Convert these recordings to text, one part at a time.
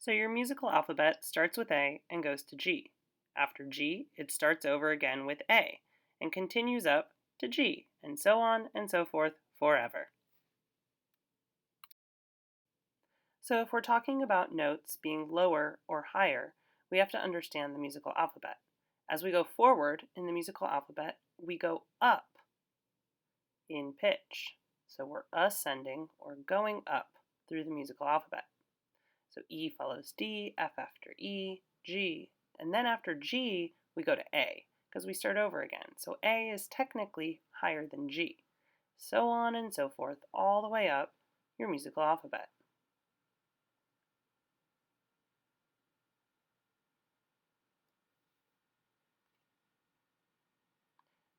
So your musical alphabet starts with A and goes to G. After G, it starts over again with A and continues up to G, and so on and so forth forever. So if we're talking about notes being lower or higher, we have to understand the musical alphabet. As we go forward in the musical alphabet, we go up in pitch. So we're ascending or going up through the musical alphabet. So E follows D, F after E, G, and then after G, we go to A, because we start over again. So A is technically higher than G. So on and so forth, all the way up your musical alphabet.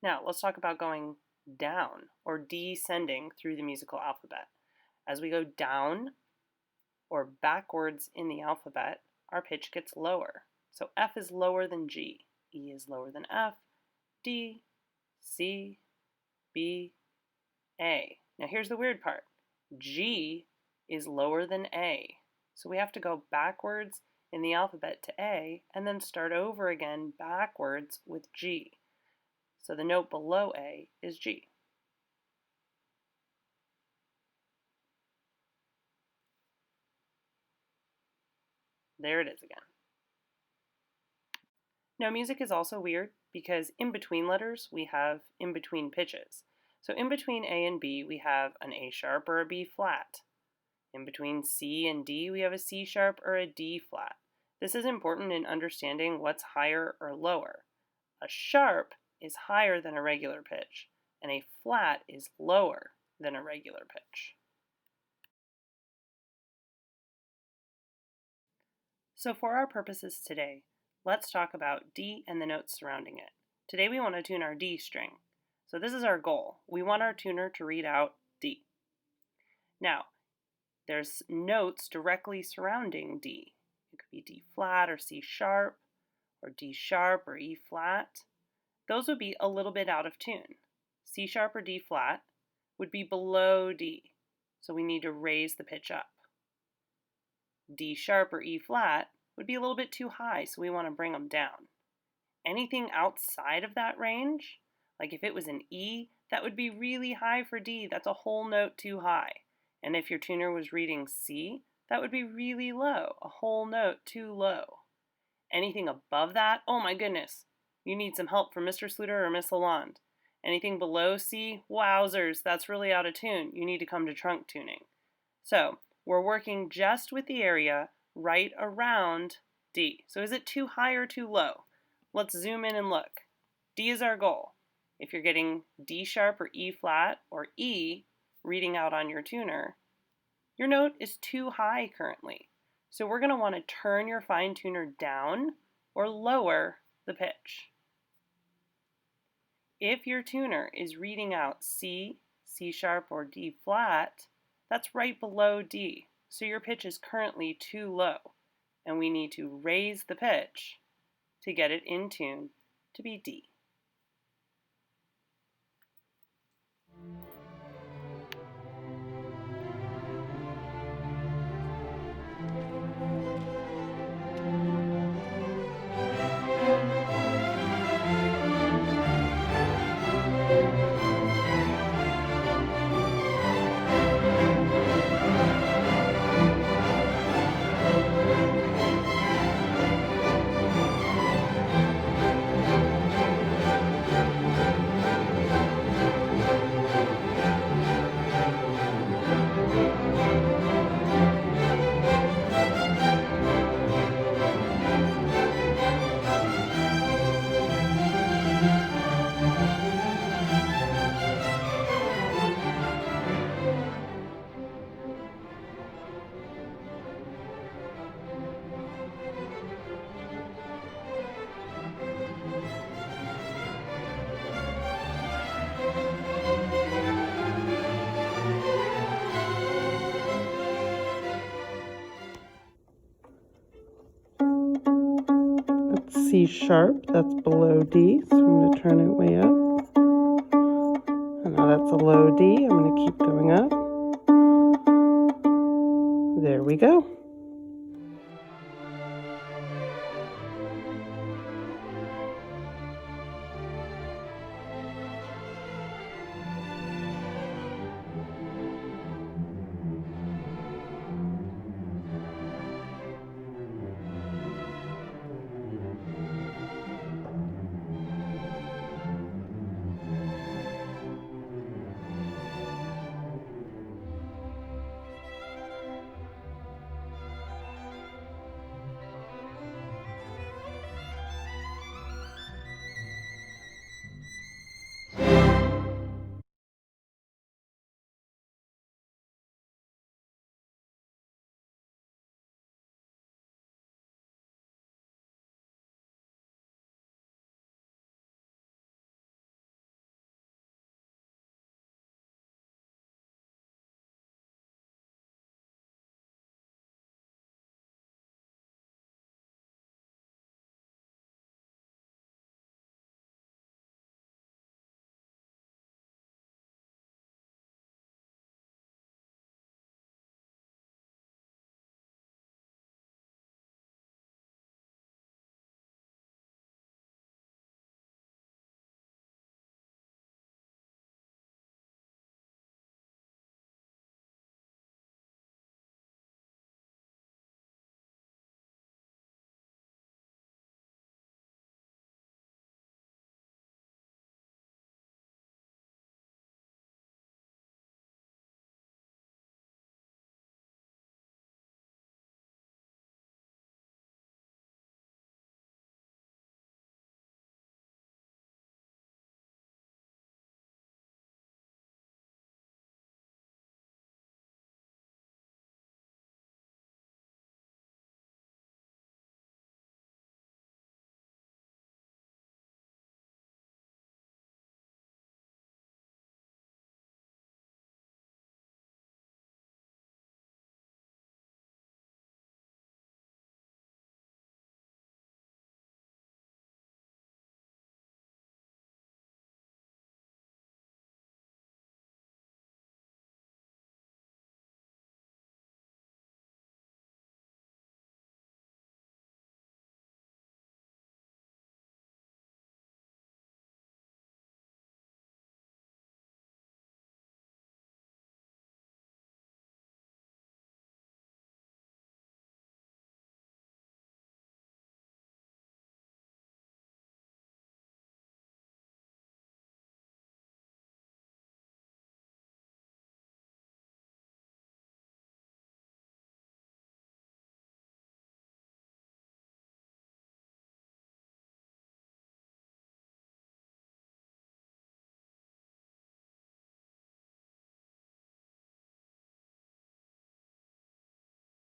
Now, let's talk about going down or descending through the musical alphabet. As we go down or backwards in the alphabet, our pitch gets lower. So F is lower than G, E is lower than F, D, C, B, A. Now here's the weird part. G is lower than A. So we have to go backwards in the alphabet to A and then start over again backwards with G. So the note below A is G. There it is again. Now music is also weird because in between letters we have in between pitches. So in between A and B we have an A sharp or a B flat. In between C and D we have a C sharp or a D flat. This is important in understanding what's higher or lower. A sharp is higher than a regular pitch, and a flat is lower than a regular pitch. So for our purposes today, let's talk about D and the notes surrounding it. Today we want to tune our D string. So this is our goal. We want our tuner to read out D. Now, there's notes directly surrounding D. It could be D flat or C sharp or D sharp or E flat. Those would be a little bit out of tune. C sharp or D flat would be below D, so we need to raise the pitch up. D sharp or E flat would be a little bit too high, so we want to bring them down. Anything outside of that range, like if it was an E, that would be really high for D. That's a whole note too high. And if your tuner was reading C, that would be really low, a whole note too low. Anything above that, oh my goodness, you need some help from Mr. Sluter or Miss Lalonde. Anything below C, wowzers, that's really out of tune. You need to come to trunk tuning. So we're working just with the area right around D. So is it too high or too low? Let's zoom in and look. D is our goal. If you're getting D sharp or E flat or E reading out on your tuner, your note is too high currently. So we're going to want to turn your fine tuner down or lower the pitch. If your tuner is reading out C, C sharp, or D flat, that's right below D. So your pitch is currently too low, and we need to raise the pitch to get it in tune to be D. C sharp, that's below D, so I'm going to turn it way up. And now that's a low D, I'm going to keep going up. There we go.